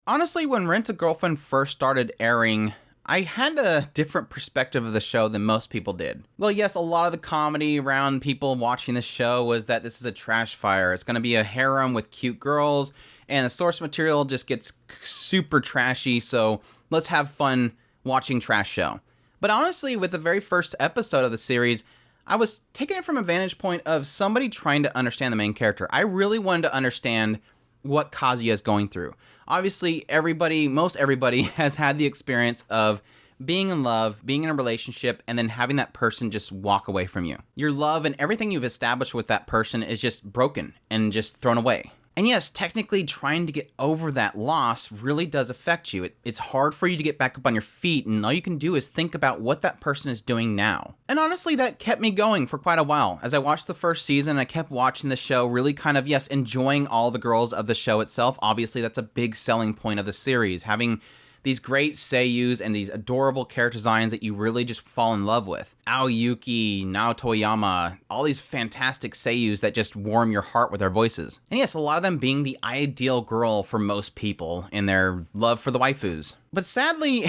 Honestly, when Rent a Girlfriend first started airing, I had a different perspective of the show than most people did. Well, yes, a lot of the comedy around people watching the show was that this is a trash fire. It's going to be a harem with cute girls, and the source material just gets super trashy, so let's have fun watching trash show. But honestly, with the very first episode of the series, I was taking it from a vantage point of somebody trying to understand the main character. I really wanted to understand what Kazuya is going through. Obviously, most everybody has had the experience of being in love, being in a relationship, and then having that person just walk away from you. Your love and everything you've established with that person is just broken and just thrown away. And yes, technically trying to get over that loss really does affect you. It's hard for you to get back up on your feet, and all you can do is think about what that person is doing now. And honestly, that kept me going for quite a while. As I watched the first season, I kept watching the show, really kind of, yes, enjoying all the girls of the show itself. Obviously, that's a big selling point of the series, having these great seiyus and these adorable character designs that you really just fall in love with. Aoyuki, Naotoyama, all these fantastic seiyus that just warm your heart with their voices. And yes, a lot of them being the ideal girl for most people in their love for the waifus. But sadly,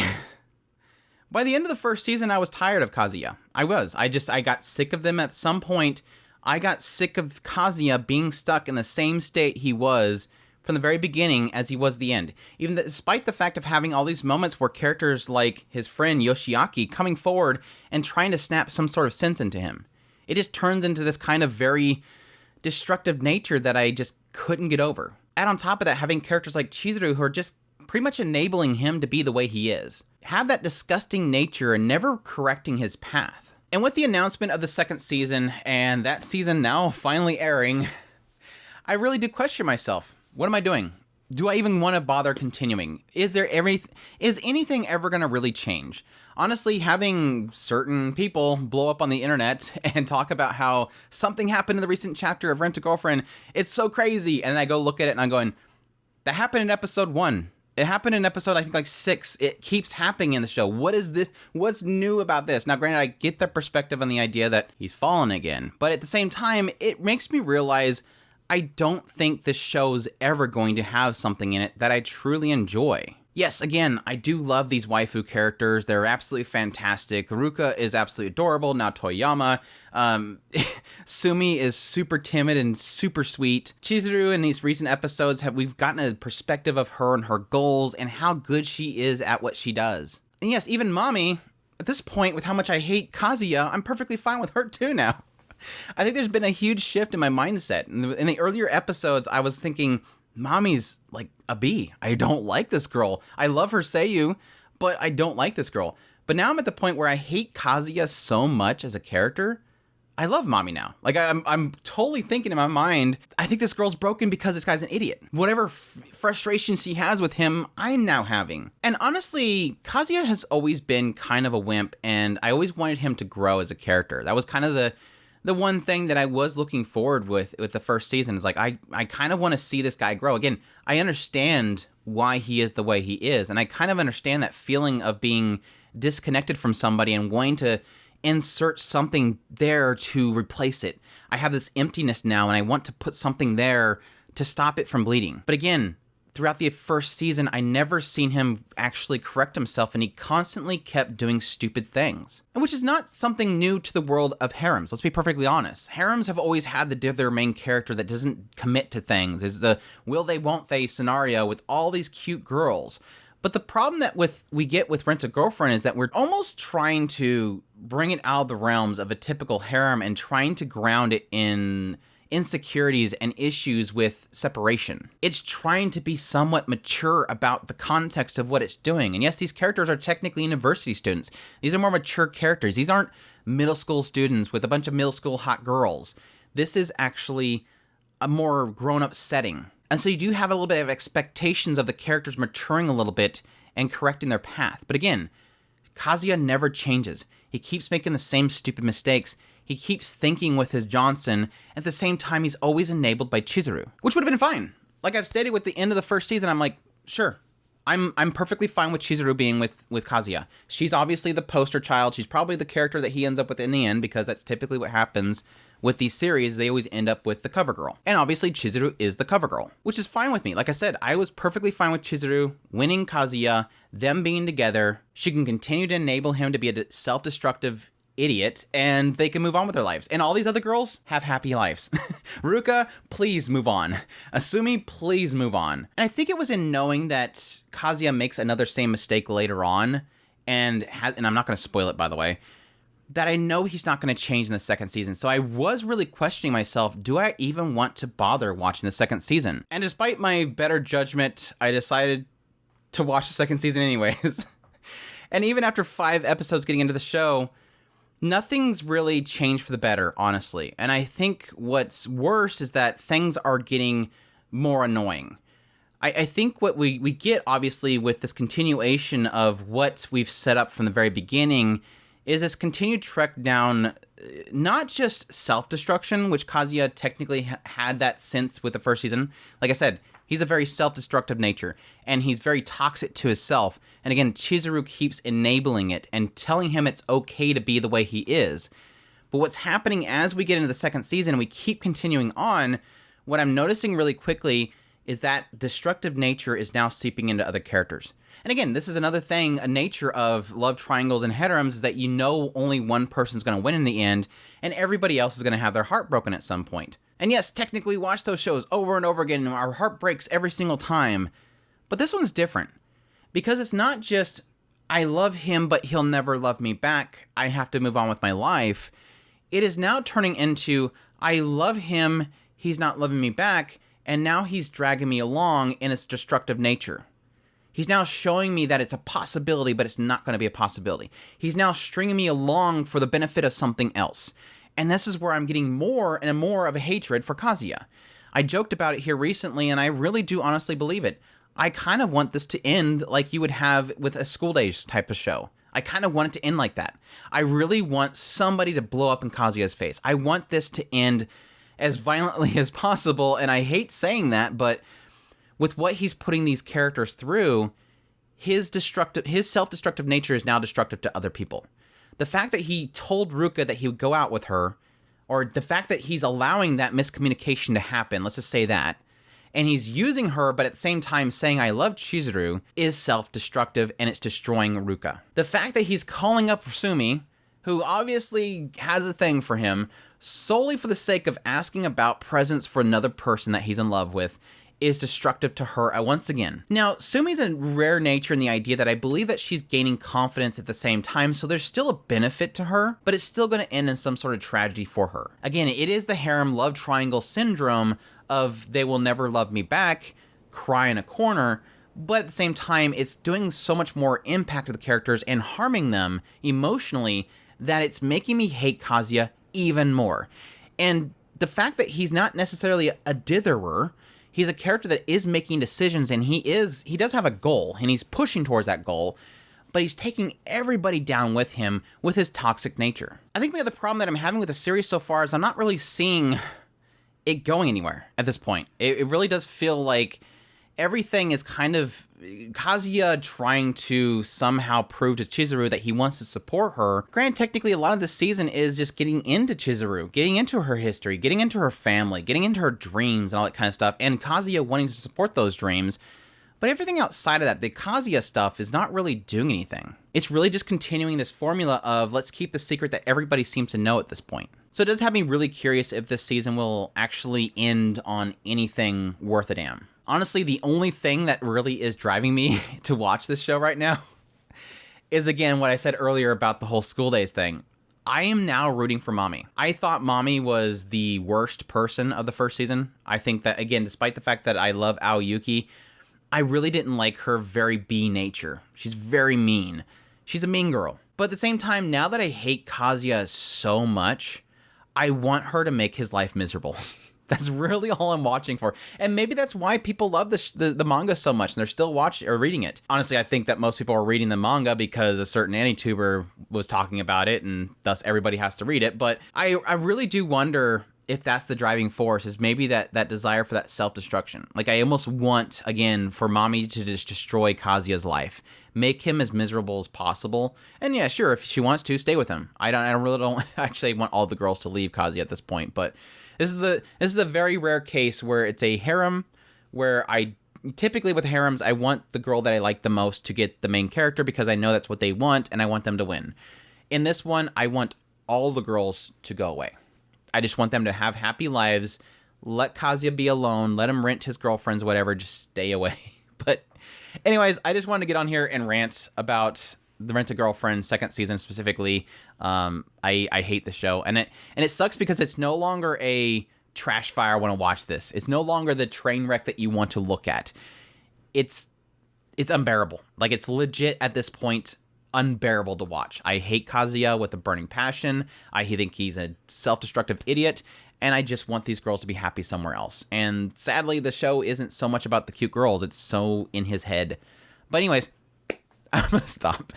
by the end of the first season, I was tired of Kazuya. I got sick of them at some point. I got sick of Kazuya being stuck in the same state he was from the very beginning as he was the end. Despite the fact of having all these moments where characters like his friend Yoshiaki coming forward and trying to snap some sort of sense into him. It just turns into this kind of very destructive nature that I just couldn't get over. Add on top of that, having characters like Chizuru who are just pretty much enabling him to be the way he is. Have that disgusting nature and never correcting his path. And with the announcement of the second season, and that season now finally airing, I really did question myself. What am I doing? Do I even want to bother continuing? Is anything ever going to really change? Honestly, having certain people blow up on the internet and talk about how something happened in the recent chapter of Rent a Girlfriend, it's so crazy. And I go look at it and I'm going, that happened in episode 1. It happened in episode, I think, like 6. It keeps happening in the show. What is this? What's new about this? Now, granted, I get the perspective on the idea that he's fallen again. But at the same time, it makes me realize I don't think this show's ever going to have something in it that I truly enjoy. Yes, again, I do love these waifu characters. They're absolutely fantastic. Ruka is absolutely adorable. Now Toyama. Sumi is super timid and super sweet. Chizuru in these recent episodes, we've gotten a perspective of her and her goals and how good she is at what she does. And yes, even Mommy, at this point, with how much I hate Kazuya, I'm perfectly fine with her too now. I think there's been a huge shift in my mindset. In the earlier episodes, I was thinking, Mommy's like a B. I don't like this girl. I love her Seiyu, but I don't like this girl. But now I'm at the point where I hate Kazuya so much as a character. I love Mommy now. Like, I'm totally thinking in my mind, I think this girl's broken because this guy's an idiot. Whatever frustration she has with him, I'm now having. And honestly, Kazuya has always been kind of a wimp, and I always wanted him to grow as a character. That was kind of the one thing that I was looking forward with the first season is like, I kind of want to see this guy grow. Again, I understand why he is the way he is, and I kind of understand that feeling of being disconnected from somebody and wanting to insert something there to replace it. I have this emptiness now, and I want to put something there to stop it from bleeding. But again, throughout the first season, I never seen him actually correct himself, and he constantly kept doing stupid things. And which is not something new to the world of harems, let's be perfectly honest. Harems have always had their main character that doesn't commit to things. It's the will they, won't they scenario with all these cute girls. But the problem that we get with Rent a Girlfriend is that we're almost trying to bring it out of the realms of a typical harem and trying to ground it in insecurities and issues with separation. It's trying to be somewhat mature about the context of what it's doing. And yes, these characters are technically university students. These are more mature characters. These aren't middle school students with a bunch of middle school hot girls. This is actually a more grown-up setting. And so you do have a little bit of expectations of the characters maturing a little bit and correcting their path. But again, Kazuya never changes. He keeps making the same stupid mistakes. He keeps thinking with his Johnson. At the same time, he's always enabled by Chizuru, which would have been fine. Like I've stated with the end of the first season, I'm like, sure, I'm perfectly fine with Chizuru being with Kazuya. She's obviously the poster child. She's probably the character that he ends up with in the end, because that's typically what happens with these series, they always end up with the cover girl. And obviously Chizuru is the cover girl, which is fine with me. Like I said, I was perfectly fine with Chizuru winning Kazuya, them being together. She can continue to enable him to be a self-destructive idiot, and they can move on with their lives. And all these other girls have happy lives. Ruka, please move on. Asumi, please move on. And I think it was in knowing that Kazuya makes another same mistake later on, and I'm not going to spoil it, by the way, that I know he's not going to change in the second season. So I was really questioning myself, do I even want to bother watching the second season? And despite my better judgment, I decided to watch the second season anyways. And even after 5 episodes getting into the show, nothing's really changed for the better, honestly. And I think what's worse is that things are getting more annoying. I think what we get, obviously, with this continuation of what we've set up from the very beginning is this continued trek down not just self-destruction, which Kazuya technically had that sense with the first season. Like I said, he's a very self-destructive nature, and he's very toxic to himself. And again, Chizuru keeps enabling it and telling him it's okay to be the way he is. But what's happening as we get into the second season and we keep continuing on, what I'm noticing really quickly is that destructive nature is now seeping into other characters. And again, this is another thing, a nature of love triangles and heteroms, is that you know only one person's going to win in the end, and everybody else is going to have their heart broken at some point. And yes, technically we watch those shows over and over again, and our heart breaks every single time. But this one's different. Because it's not just, I love him, but he'll never love me back, I have to move on with my life. It is now turning into, I love him, he's not loving me back, and now he's dragging me along in its destructive nature. He's now showing me that it's a possibility, but it's not going to be a possibility. He's now stringing me along for the benefit of something else. And this is where I'm getting more and more of a hatred for Kazuya. I joked about it here recently, and I really do honestly believe it. I kind of want this to end like you would have with a School Days type of show. I kind of want it to end like that. I really want somebody to blow up in Kazuya's face. I want this to end as violently as possible, and I hate saying that, but with what he's putting these characters through, his self-destructive nature is now destructive to other people. The fact that he told Ruka that he would go out with her, or the fact that he's allowing that miscommunication to happen, let's just say that, and he's using her, but at the same time saying I love Chizuru, is self-destructive, and it's destroying Ruka. The fact that he's calling up Sumi, who obviously has a thing for him, solely for the sake of asking about presents for another person that he's in love with, is destructive to her once again. Now, Sumi's a rare nature in the idea that I believe that she's gaining confidence at the same time, so there's still a benefit to her, but it's still going to end in some sort of tragedy for her. Again, it is the harem love triangle syndrome of they will never love me back, cry in a corner, but at the same time, it's doing so much more impact to the characters and harming them emotionally that it's making me hate Kazuya even more. And the fact that he's not necessarily a ditherer, he's a character that is making decisions, and he does have a goal, and he's pushing towards that goal, but he's taking everybody down with him with his toxic nature. I think the other problem that I'm having with the series so far is I'm not really seeing it going anywhere at this point. It really does feel like everything is kind of Kazuya trying to somehow prove to Chizuru that he wants to support her. Granted, technically, a lot of this season is just getting into Chizuru, getting into her history, getting into her family, getting into her dreams and all that kind of stuff, and Kazuya wanting to support those dreams. But everything outside of that, the Kazuya stuff, is not really doing anything. It's really just continuing this formula of let's keep the secret that everybody seems to know at this point. So it does have me really curious if this season will actually end on anything worth a damn. Honestly, the only thing that really is driving me to watch this show right now is, again, what I said earlier about the whole School Days thing. I am now rooting for Mami. I thought Mami was the worst person of the first season. I think that, again, despite the fact that I love Aoyuki, I really didn't like her very B nature. She's very mean. She's a mean girl. But at the same time, now that I hate Kazuya so much, I want her to make his life miserable. That's really all I'm watching for. And maybe that's why people love the manga so much and they're still watching or reading it. Honestly, I think that most people are reading the manga because a certain AniTuber was talking about it and thus everybody has to read it. But I really do wonder if that's the driving force, is maybe that desire for that self-destruction. Like, I almost want, again, for Mami to just destroy Kazuya's life. make him as miserable as possible. And yeah, sure, if she wants to, stay with him. I really don't actually want all the girls to leave Kazuya at this point, but this is the very rare case where it's a harem where I typically with harems, I want the girl that I like the most to get the main character because I know that's what they want and I want them to win. In this one, I want all the girls to go away. I just want them to have happy lives. Let Kazuya be alone. Let him rent his girlfriends, whatever. Just stay away. But anyways, I just wanted to get on here and rant about the Rent a Girlfriend second season specifically. I hate the show, and it sucks because it's no longer a trash fire. I want to watch this. It's no longer the train wreck that you want to look at. It's unbearable. Like, it's legit at this point unbearable to watch. I hate Kazuya with a burning passion. I think he's a self-destructive idiot, and I just want these girls to be happy somewhere else. And sadly, the show isn't so much about the cute girls. It's so in his head. But anyways, I'm gonna stop.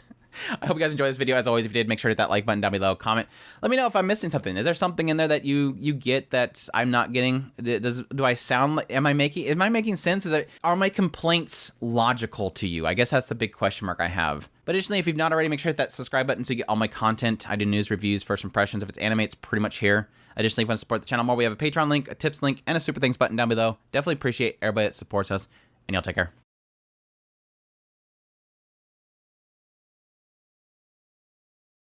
I hope you guys enjoyed this video. As always, if you did, make sure to hit that like button down below. Comment. Let me know if I'm missing something. Is there something in there that you get that I'm not getting? Do I sound like? Am I making sense? Are my complaints logical to you? I guess that's the big question mark I have. But additionally, if you've not already, make sure to hit that subscribe button so you get all my content. I do news, reviews, first impressions. If it's anime, it's pretty much here. Additionally, if you want to support the channel more, we have a Patreon link, a tips link, and a super thanks button down below. Definitely appreciate everybody that supports us, and y'all take care.